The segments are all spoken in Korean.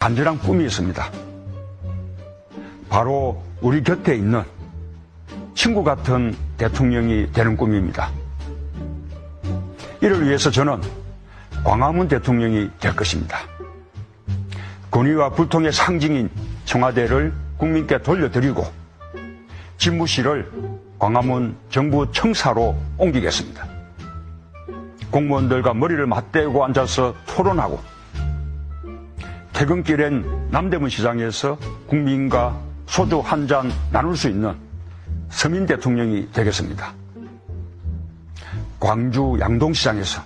간절한 꿈이 있습니다. 바로 우리 곁에 있는 친구 같은 대통령이 되는 꿈입니다. 이를 위해서 저는 광화문 대통령이 될 것입니다. 권위와 불통의 상징인 청와대를 국민께 돌려드리고 집무실을 광화문 정부 청사로 옮기겠습니다. 공무원들과 머리를 맞대고 앉아서 토론하고 퇴근길엔 남대문 시장에서 국민과 소주 한 잔 나눌 수 있는 서민 대통령이 되겠습니다. 광주 양동시장에서,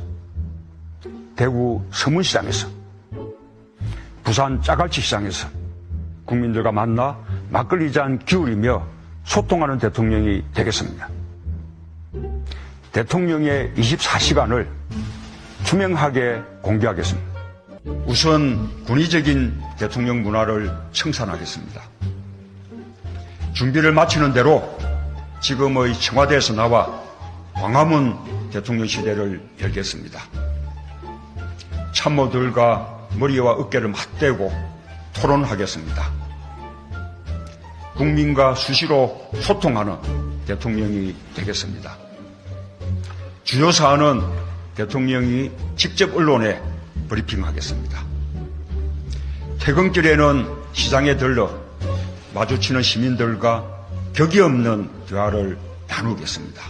대구 서문시장에서, 부산 짜갈치시장에서 국민들과 만나 막걸리 잔 기울이며 소통하는 대통령이 되겠습니다. 대통령의 24시간을 투명하게 공개하겠습니다. 우선 군의적인 대통령 문화를 청산하겠습니다. 준비를 마치는 대로 지금의 청와대에서 나와 광화문 대통령실을 열겠습니다. 참모들과 머리와 어깨를 맞대고 토론하겠습니다. 국민과 수시로 소통하는 대통령이 되겠습니다. 주요 사안은 대통령이 직접 언론에 브리핑하겠습니다. 퇴근길에는 시장에 들러 마주치는 시민들과 격이 없는 대화를 나누겠습니다.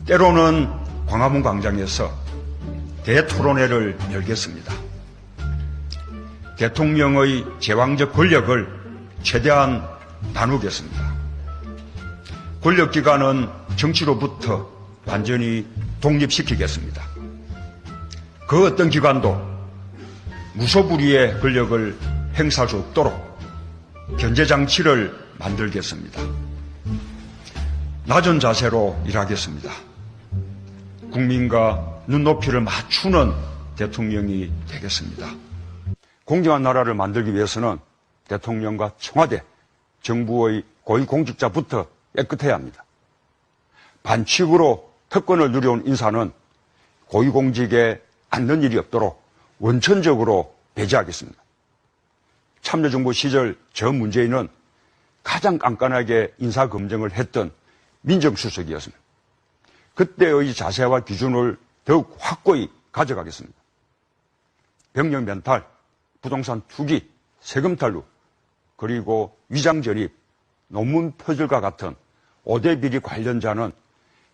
때로는 광화문 광장에서 대토론회를 열겠습니다. 대통령의 제왕적 권력을 최대한 나누겠습니다. 권력기관은 정치로부터 완전히 독립시키겠습니다. 그 어떤 기관도 무소불위의 권력을 행사할 수 없도록 견제장치를 만들겠습니다. 낮은 자세로 일하겠습니다. 국민과 눈높이를 맞추는 대통령이 되겠습니다. 공정한 나라를 만들기 위해서는 대통령과 청와대, 정부의 고위공직자부터 깨끗해야 합니다. 반칙으로 특권을 누려온 인사는 고위공직에 앉는 일이 없도록 원천적으로 배제하겠습니다. 참여정부 시절 저 문재인은 가장 깐깐하게 인사검증을 했던 민정수석이었습니다. 그때의 자세와 기준을 더욱 확고히 가져가겠습니다. 병력 면탈, 부동산 투기, 세금 탈루, 그리고 위장 전입, 논문 표절과 같은 5대 비리 관련자는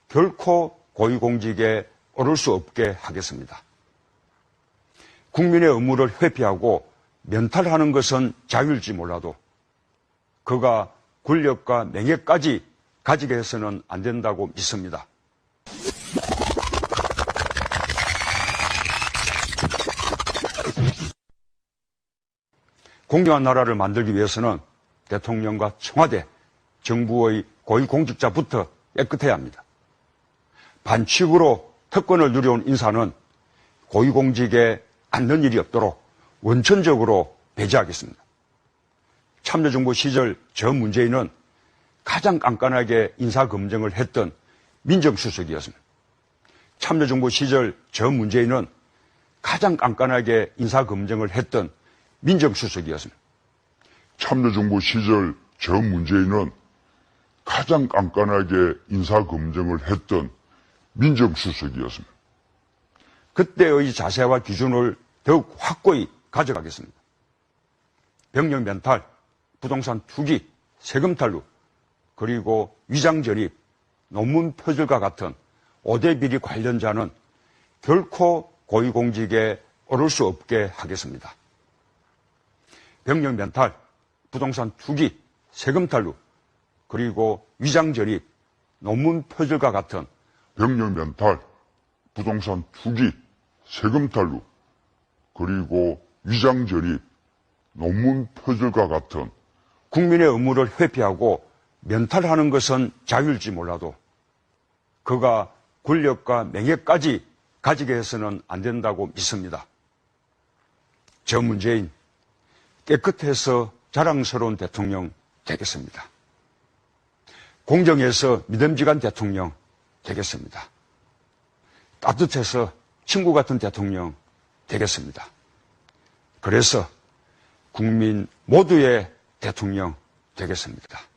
결코 고위공직에 오를 수 없게 하겠습니다. 국민의 의무를 회피하고 면탈하는 것은 자유일지 몰라도 그가 권력과 명예까지 가지게 해서는 안 된다고 믿습니다. 공정한 나라를 만들기 위해서는 대통령과 청와대, 정부의 고위공직자부터 깨끗해야 합니다. 반칙으로 특권을 누려온 인사는 고위공직에 앉는 일이 없도록 원천적으로 배제하겠습니다. 참여정부 시절 저 문재인은 가장 깐깐하게 인사검증을 했던 민정수석이었습니다. 참여정부 시절 저 문재인은 가장 깐깐하게 인사검증을 했던 민정수석이었습니다. 참여정부 시절 저 문재인은 가장 깐깐하게 인사검증을 했던 민정수석이었습니다. 그때의 자세와 기준을 더욱 확고히 가져가겠습니다. 병력 면탈, 부동산 투기, 세금 탈루, 그리고 위장 전입, 논문 표절과 같은 5대 비리 관련자는 결코 고위공직에 오를 수 없게 하겠습니다. 병력 면탈, 부동산 투기, 세금 탈루, 그리고 위장 전입, 논문 표절과 같은 병력 면탈, 부동산 투기, 세금 탈루, 그리고 위장 전입, 논문 표절과 같은 국민의 의무를 회피하고 면탈하는 것은 자유일지 몰라도 그가 권력과 명예까지 가지게 해서는 안 된다고 믿습니다. 저 문재인 깨끗해서 자랑스러운 대통령 되겠습니다. 공정해서 믿음직한 대통령 되겠습니다. 따뜻해서 친구 같은 대통령 되겠습니다. 그래서 국민 모두의 대통령 되겠습니다.